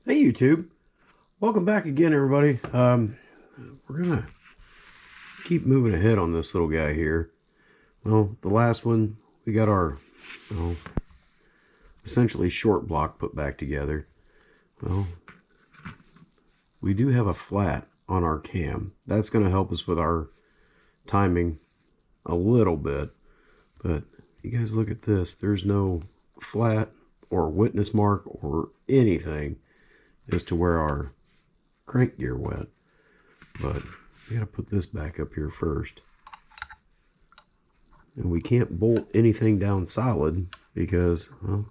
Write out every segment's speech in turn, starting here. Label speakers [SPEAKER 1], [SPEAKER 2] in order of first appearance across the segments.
[SPEAKER 1] Hey YouTube, welcome back again everybody. We're gonna keep moving ahead on this little guy here. Well, the last one we got our essentially short block put back together. Well, we do have a flat on our cam. That's going to help us with our timing a little bit, but you guys look at this. There's no flat or witness mark or anything as to where our crank gear went. But we got to put this back up here first. And we can't bolt anything down solid because, well,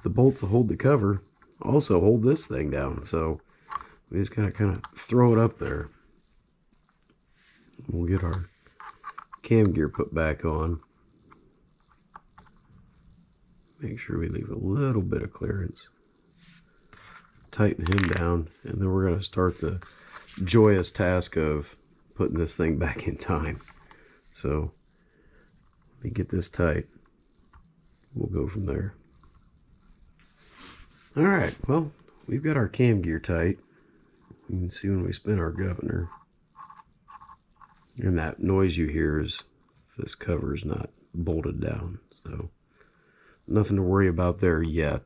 [SPEAKER 1] the bolts that hold the cover also hold this thing down. So we just gotta kind of throw it up there. We'll get our cam gear put back on. Make sure we leave a little bit of clearance. Tighten him down, and then we're going to start the joyous task of putting this thing back in time. So let me get this tight. We'll go from there. Alright, well, we've got our cam gear tight. You can see when we spin our governor. And that noise you hear is this cover is not bolted down. So nothing to worry about there yet.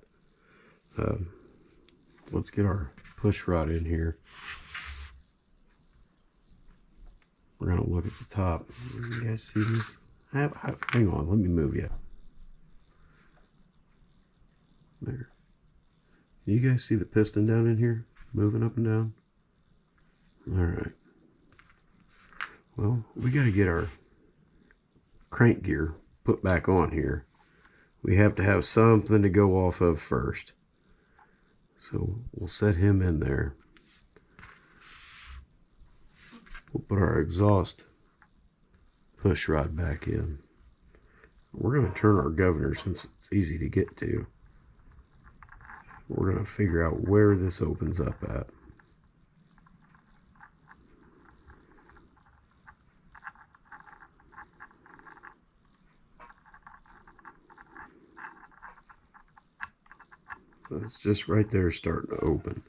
[SPEAKER 1] Let's get our push rod in here. We're going to look at the top. You guys see this? Hang on, let me move you. There. You guys see the piston down in here? Moving up and down? Alright. Well, we got to get our crank gear put back on here. We have to have something to go off of first. So we'll set him in there. We'll put our exhaust push rod back in. We're going to turn our governor since it's easy to get to. We're going to figure out where this opens up at. It's just right there starting to open.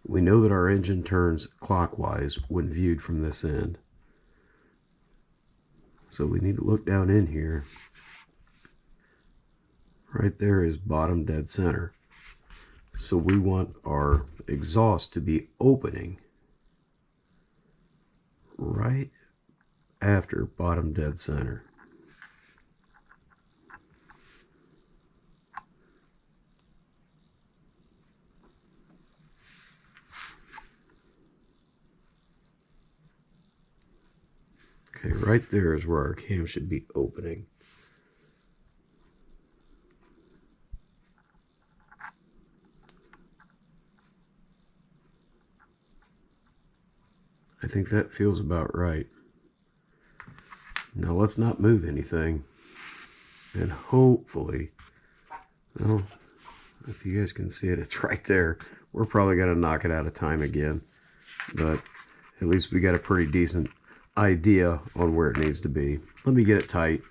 [SPEAKER 1] We know that our engine turns clockwise when viewed from this end. So we need to look down in here. Right there is bottom dead center. So we want our exhaust to be opening right after bottom dead center. Okay, right there is where our cam should be opening. I think that feels about right. Now let's not move anything. And hopefully, well, if you guys can see it, it's right there. We're probably going to knock it out of time again. But at least we got a pretty decent idea on where it needs to be. Let me get it tight.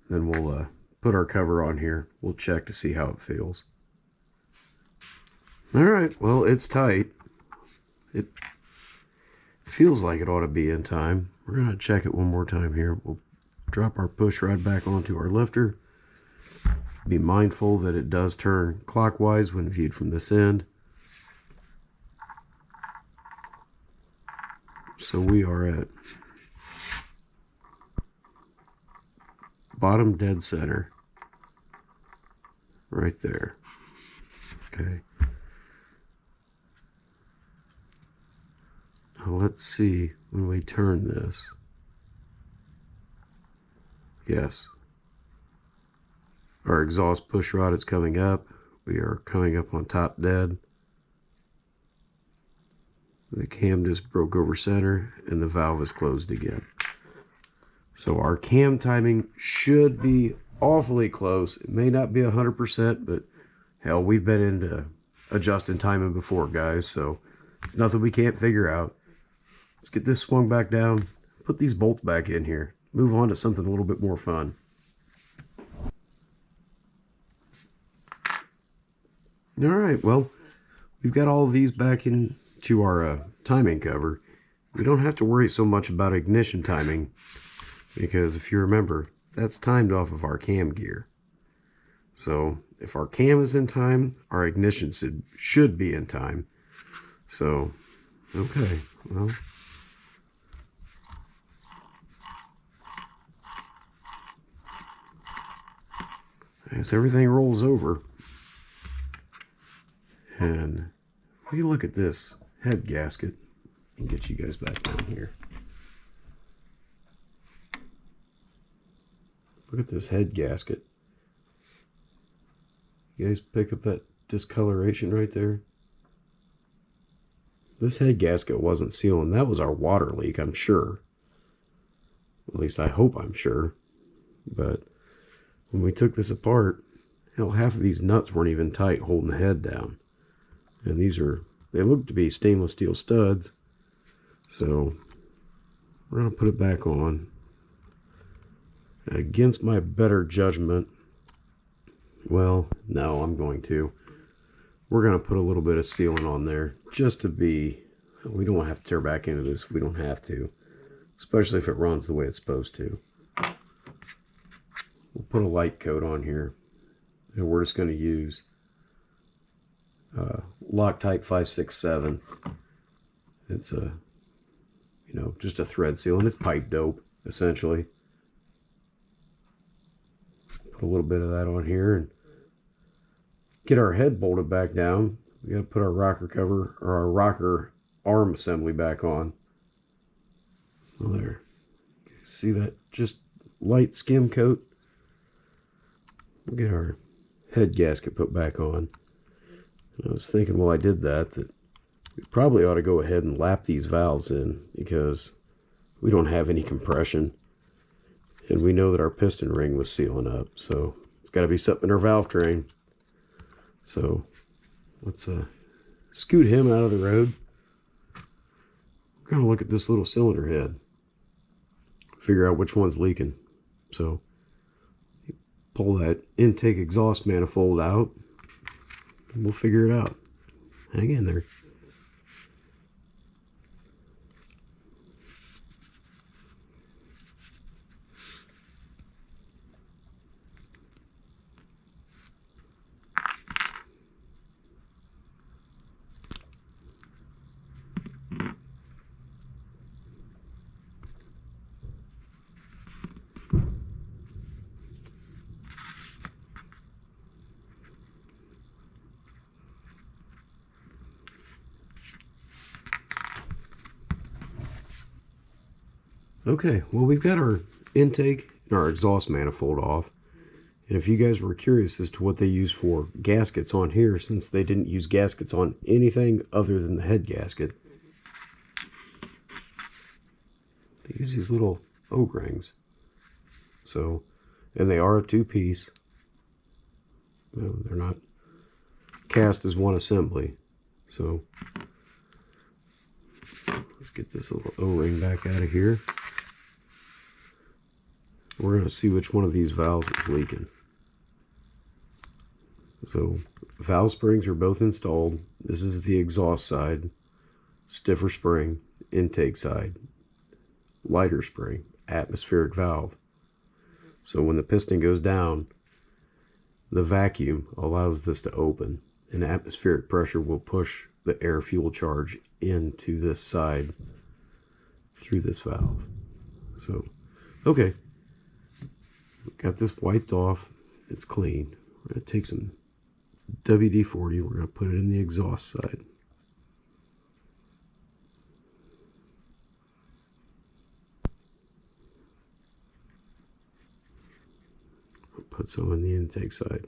[SPEAKER 1] Then we'll put our cover on here. We'll check to see how it feels. Alright, well, it's tight. It feels like it ought to be in time. We're going to check it one more time here. We'll drop our push rod back onto our lifter. Be mindful that it does turn clockwise when viewed from this end. So we are at bottom dead center. Right there. Okay. Now let's see when we turn this. Yes. Our exhaust push rod is coming up. We are coming up on top dead. The cam just broke over center and the valve is closed again. So our cam timing should be awfully close. It may not be 100%, but hell, we've been into adjusting timing before, guys, so it's nothing we can't figure out. Let's get this swung back down, put these bolts back in here, move on to something a little bit more fun. All right, well, we've got all of these back into our timing cover, we don't have to worry so much about ignition timing, because if you remember, that's timed off of our cam gear. So if our cam is in time, our ignition should be in time. So, okay, well. As everything rolls over, and we look at this head gasket and get you guys back down here. Look at this head gasket. You guys pick up that discoloration right there? This head gasket wasn't sealing. That was our water leak, I'm sure. At least I hope I'm sure. But when we took this apart, hell, half of these nuts weren't even tight holding the head down. And they look to be stainless steel studs. So we're going to put it back on. Against my better judgment, well, no, I'm going to. We're going to put a little bit of sealant on there just to be, we don't have to tear back into this if we don't have to. Especially if it runs the way it's supposed to. We'll put a light coat on here. And we're just going to use Loctite 567. It's a, just a thread sealant. It's pipe dope, essentially. Put a little bit of that on here and get our head bolted back down. We got to put our rocker cover or our rocker arm assembly back on. Oh, there. See that? Just light skim coat. We'll get our head gasket put back on. And I was thinking while I did that we probably ought to go ahead and lap these valves in, because we don't have any compression. And we know that our piston ring was sealing up. So it's got to be something in our valve train. So let's scoot him out of the road. We're going to look at this little cylinder head. Figure out which one's leaking. So pull that intake exhaust manifold out. And we'll figure it out. Hang in there. Okay, well, we've got our intake and our exhaust manifold off. And if you guys were curious as to what they use for gaskets on here, since they didn't use gaskets on anything other than the head gasket, they use these little O-rings. So, and they are a two-piece. They're not cast as one assembly. So, let's get this little O-ring back out of here. We're going to see which one of these valves is leaking. So, valve springs are both installed. This is the exhaust side, stiffer spring, intake side, lighter spring, atmospheric valve. So when the piston goes down, the vacuum allows this to open, and atmospheric pressure will push the air fuel charge into this side through this valve. So, okay. Got this wiped off. It's clean. We're going to take some WD-40. We're going to put it in the exhaust side. I'll put some in the intake side.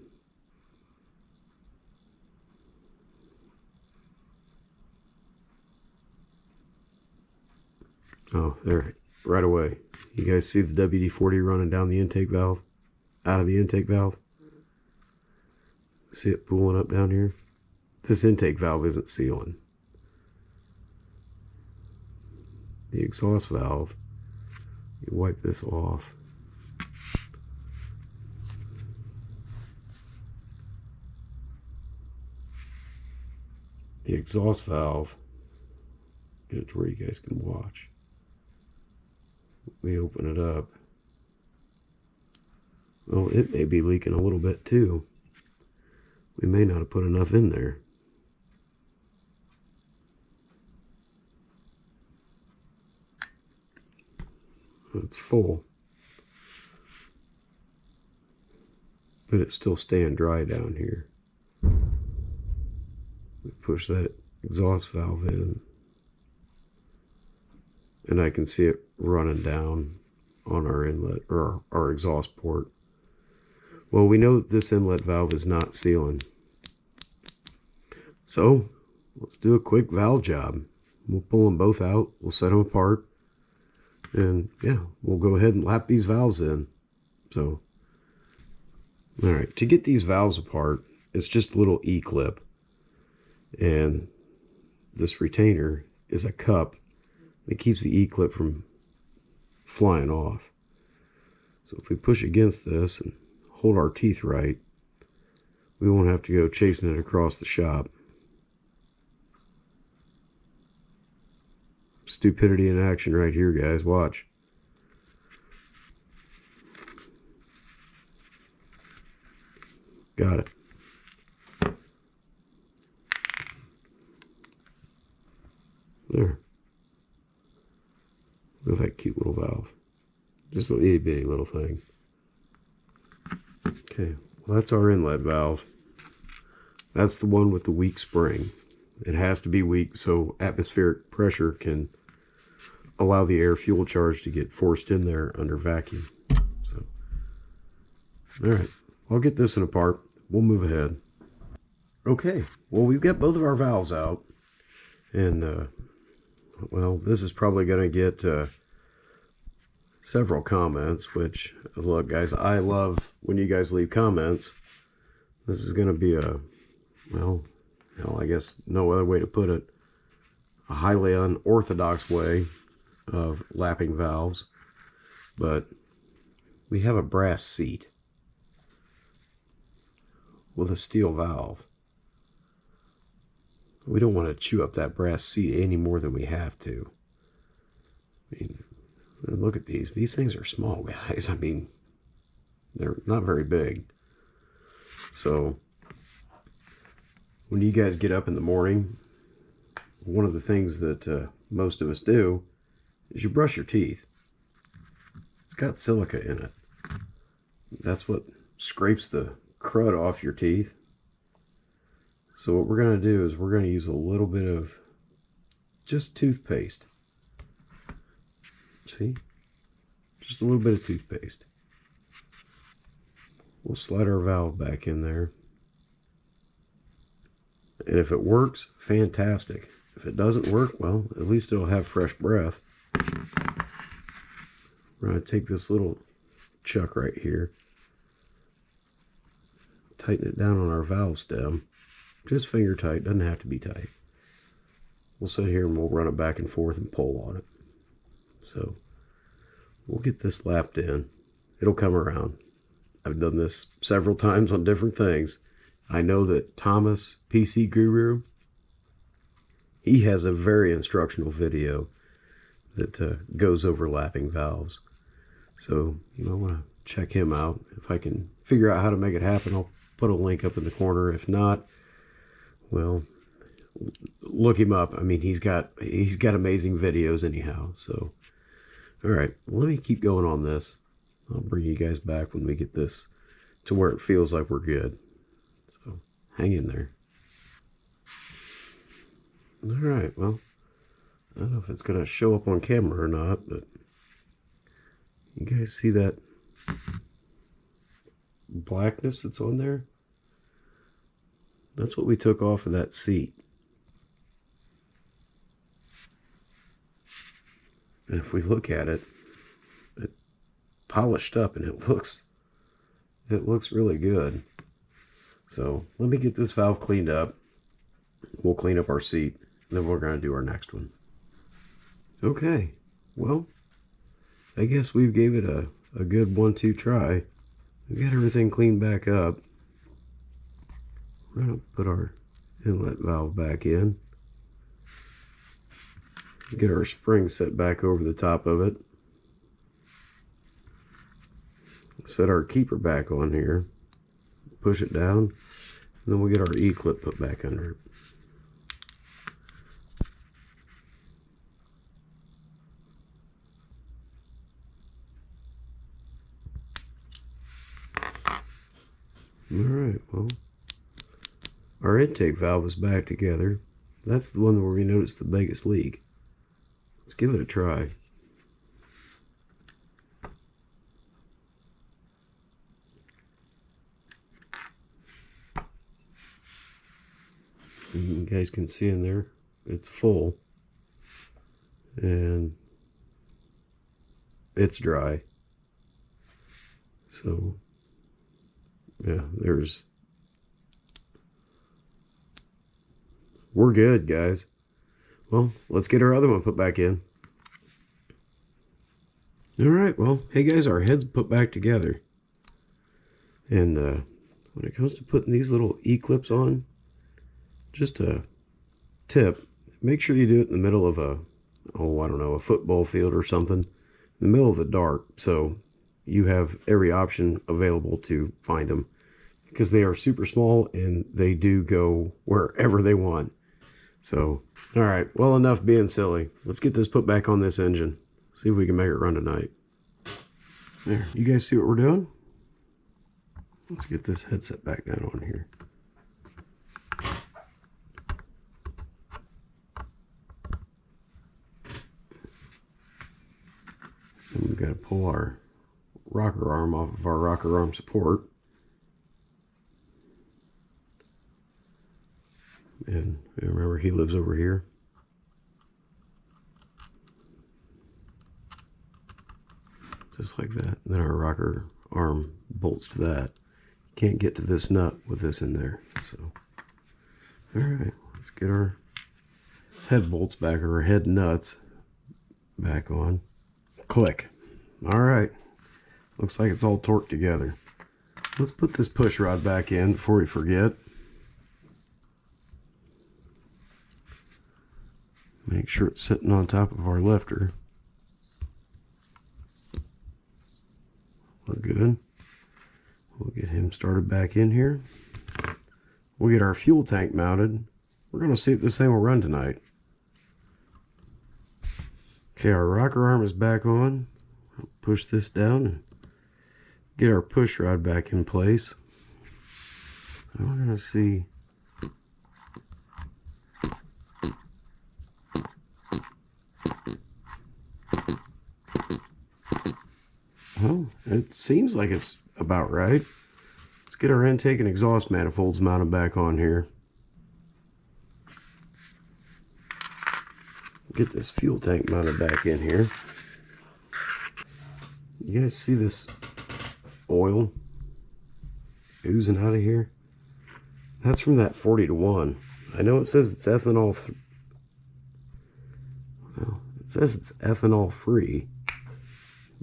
[SPEAKER 1] Oh, there. Right away. You guys see the WD-40 running down the intake valve? Out of the intake valve? See it pooling up down here? This intake valve isn't sealing. The exhaust valve, you wipe this off. the exhaust valve, get it to where you guys can watch. We open it up. Well, it may be leaking a little bit too. We may not have put enough in there. It's full, but it's still staying dry down here. We push that exhaust valve in, and I can see it running down on our inlet, or our exhaust port. Well, we know that this inlet valve is not sealing. So let's do a quick valve job. We'll pull them both out, we'll set them apart, and yeah, we'll go ahead and lap these valves in. So, all right, to get these valves apart, it's just a little E-clip. And this retainer is a cup that keeps the E-clip from flying off. So if we push against this and hold our teeth right, we won't have to go chasing it across the shop. Stupidity in action right here, guys. Watch. Got it. There. Look at that cute little valve. Just a itty bitty little thing. Okay, well, that's our inlet valve. That's the one with the weak spring. It has to be weak so atmospheric pressure can allow the air fuel charge to get forced in there under vacuum. So, all right, I'll get this in apart. We'll move ahead. Okay, well, we've got both of our valves out, and well, this is probably going to get several comments, which, look, guys, I love when you guys leave comments. This is going to be a, well, I guess no other way to put it, a highly unorthodox way of lapping valves. But we have a brass seat with a steel valve. We don't want to chew up that brass seat any more than we have to. I mean, look at these. These things are small, guys. I mean, they're not very big. So when you guys get up in the morning, one of the things that most of us do is you brush your teeth. It's got silica in it. That's what scrapes the crud off your teeth. So what we're going to do is we're going to use a little bit of just toothpaste. See? Just a little bit of toothpaste. We'll slide our valve back in there. And if it works, fantastic. If it doesn't work, well, at least it'll have fresh breath. We're going to take this little chuck right here, tighten it down on our valve stem. Just finger tight, doesn't have to be tight. We'll sit here and we'll run it back and forth and pull on it. So we'll get this lapped in. It'll come around. I've done this several times on different things. I know that Thomas, PC Guru, he has a very instructional video that goes over lapping valves. So you might want to check him out. If I can figure out how to make it happen, I'll put a link up in the corner. If not, well, look him up. I mean, he's got amazing videos anyhow. So, all right, let me keep going on this. I'll bring you guys back when we get this to where it feels like we're good. So, hang in there. All right, well, I don't know if it's going to show up on camera or not, but you guys see that blackness that's on there? That's what we took off of that seat. And if we look at it, it polished up and it looks really good. So let me get this valve cleaned up. We'll clean up our seat, and then we're going to do our next one. Okay, well, I guess we gave it a good 1-2 try. We got everything cleaned back up. We're going to put our inlet valve back in. Get our spring set back over the top of it. Set our keeper back on here. Push it down. And then we'll get our E-clip put back under it. Alright, well, our intake valve is back together. That's the one where we noticed the biggest leak. Let's give it a try. And you guys can see in there, it's full. And it's dry. So yeah, we're good, guys. Well, let's get our other one put back in. Alright, well, hey guys, our head's put back together. And when it comes to putting these little E-clips on, just a tip, make sure you do it in the middle of a football field or something. In the middle of the dark, so you have every option available to find them, because they are super small and they do go wherever they want. So, all right, well, enough being silly. Let's get this put back on this engine. See if we can make it run tonight. There, you guys see what we're doing? Let's get this headset back down on here. And we've got to pull our rocker arm off of our rocker arm support. And remember, he lives over here. Just like that. And then our rocker arm bolts to that. Can't get to this nut with this in there. So, alright, let's get our head bolts back, or our head nuts back on. Click. Alright. Looks like it's all torqued together. Let's put this push rod back in before we forget. Make sure it's sitting on top of our lifter. Look good. We'll get him started back in here. We'll get our fuel tank mounted. We're going to see if this thing will run tonight. Okay, our rocker arm is back on. I'll push this down and get our push rod back in place. And we're going to see. Well, it seems like it's about right. Let's get our intake and exhaust manifolds mounted back on here. Get this fuel tank mounted back in here. You guys see this oil oozing out of here? That's from that 40-to-1. I know it says it's ethanol. Well, it says it's ethanol free,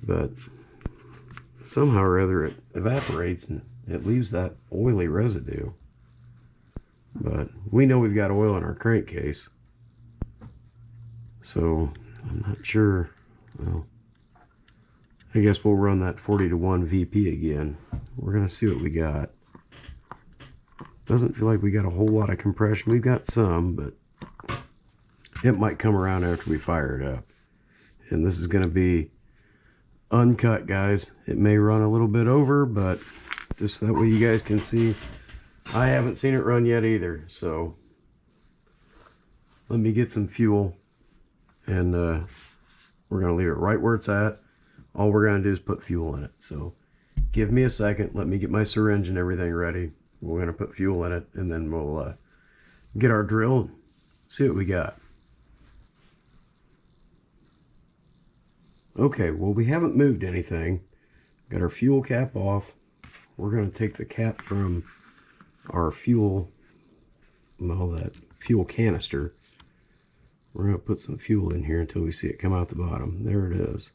[SPEAKER 1] but somehow or other it evaporates and it leaves that oily residue. But we know we've got oil in our crankcase, so I'm not sure. Well, I guess we'll run that 40-to-1 VP again. We're gonna see what we got. Doesn't feel like we got a whole lot of compression. We've got some, but it might come around after we fire it up. And this is gonna be uncut, guys. It may run a little bit over, but just that way you guys can see. I haven't seen it run yet either, so let me get some fuel, and we're gonna leave it right where it's at. All we're gonna do is put fuel in it. So give me a second, let me get my syringe and everything ready. We're gonna put fuel in it, and then we'll get our drill and see what we got. Okay, well, we haven't moved anything. Got our fuel cap off. We're going to take the cap from our fuel, well, that fuel canister. We're going to put some fuel in here until we see it come out the bottom. There it is.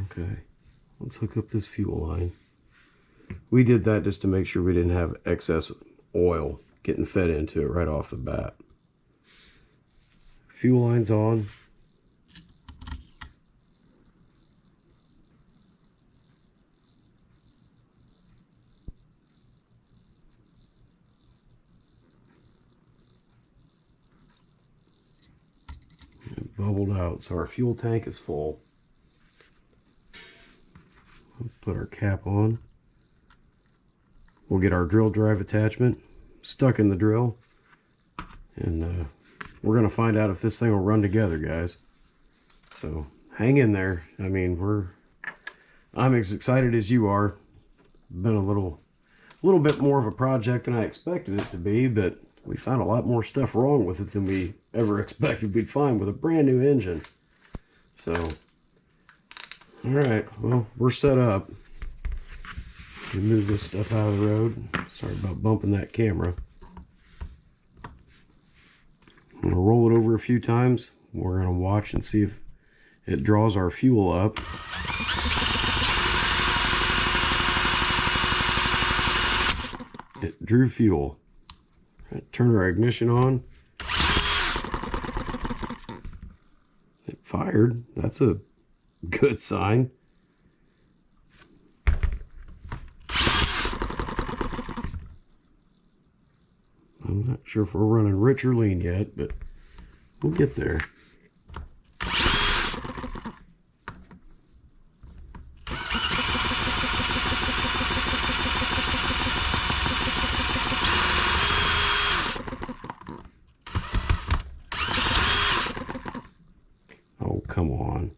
[SPEAKER 1] Okay, let's hook up this fuel line. We did that just to make sure we didn't have excess oil getting fed into it right off the bat. Fuel line's on. It bubbled out, so our fuel tank is full. We'll put our cap on. We'll get our drill drive attachment stuck in the drill, and we're going to find out if this thing will run together, guys. So hang in there. I mean, I'm as excited as you are. Been a little bit more of a project than I expected it to be, but we found a lot more stuff wrong with it than we ever expected we'd find with a brand new engine. So, all right, well, we're set up. We move this stuff out of the road. Sorry about bumping that camera. I'm gonna roll it over a few times. We're gonna watch and see if it draws our fuel up. It drew fuel. Right, turn our ignition on. It fired. That's a good sign. I'm not sure if we're running rich or lean yet, but we'll get there. Oh, come on.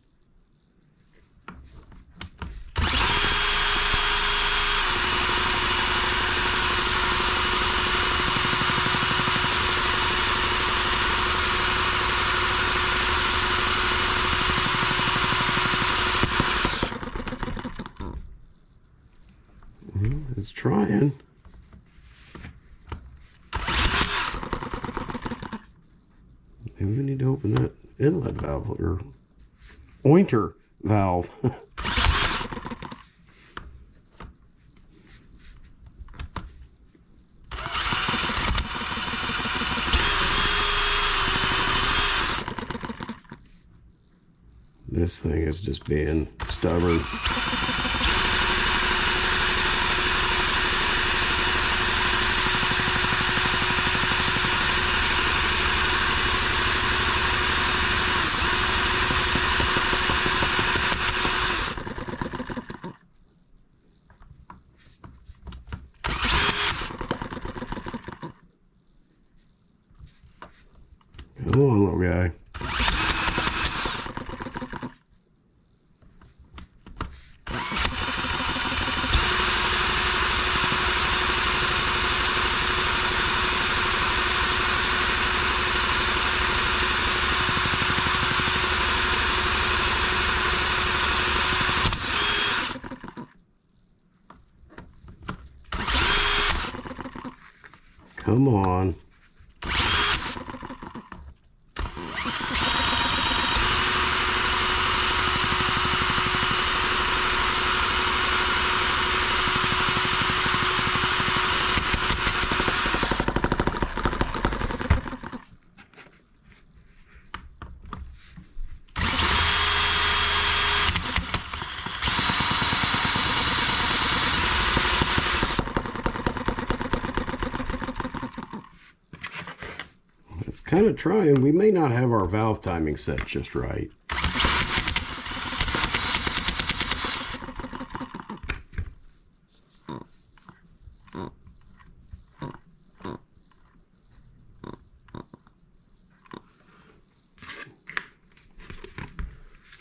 [SPEAKER 1] It's trying. Maybe we need to open that inlet valve or ointer valve. This thing is just being stubborn. Come on, little guy. Come on. Kind of trying. We may not have our valve timing set just right.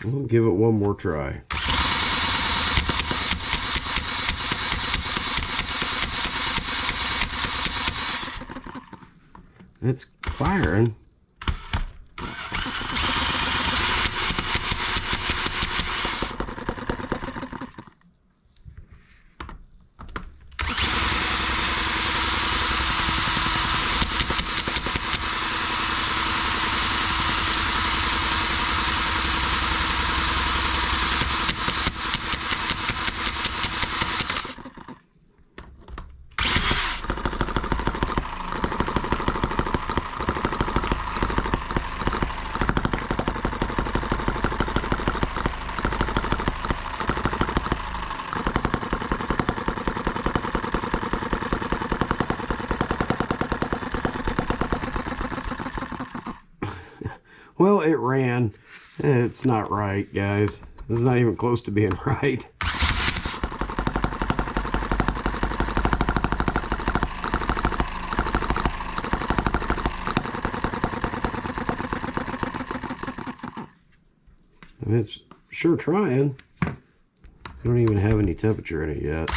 [SPEAKER 1] We'll give it one more try. It's firing. Well, it ran. It's not right, guys. This is not even close to being right. And it's sure trying. I don't even have any temperature in it yet.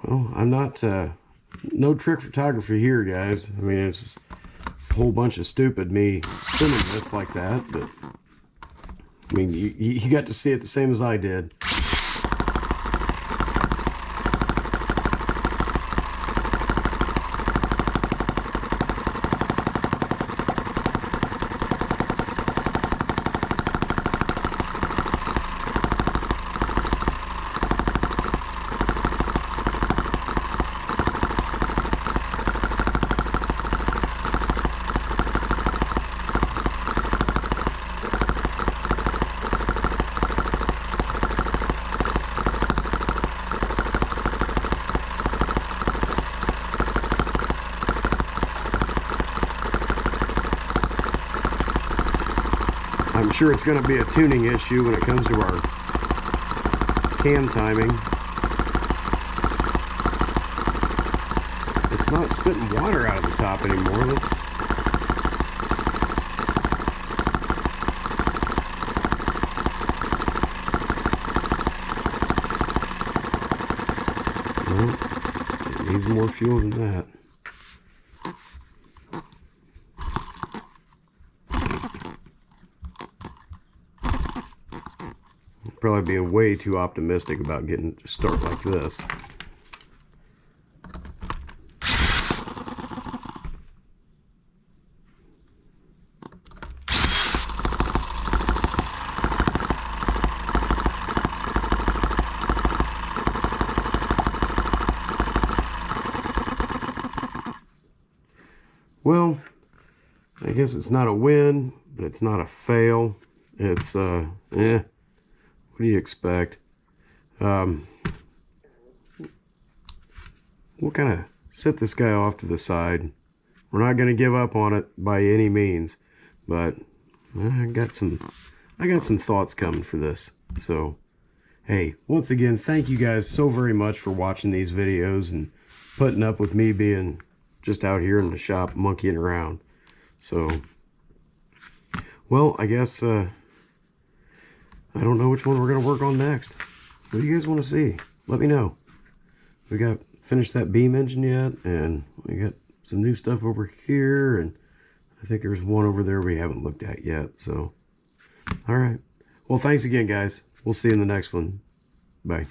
[SPEAKER 1] Well, I'm not, no trick photography here, guys. I mean, it's just a whole bunch of stupid me spinning this like that, but I mean, you got to see it the same as I did. I'm sure it's going to be a tuning issue when it comes to our cam timing. It's not spitting water out of the top anymore. Well, it needs more fuel than that. Probably being way too optimistic about getting to start like this. Well, I guess it's not a win, but it's not a fail. It's what do you expect? We'll kind of set this guy off to the side. We're not going to give up on it by any means, but I got some thoughts coming for this. So, hey, once again, thank you guys so very much for watching these videos and putting up with me being just out here in the shop monkeying around. So, well, I guess I don't know which one we're going to work on next. What do you guys want to see? Let me know. We got finished that beam engine yet, and we got some new stuff over here, and I think there's one over there we haven't looked at yet. So, all right. Well, thanks again, guys. We'll see you in the next one. Bye.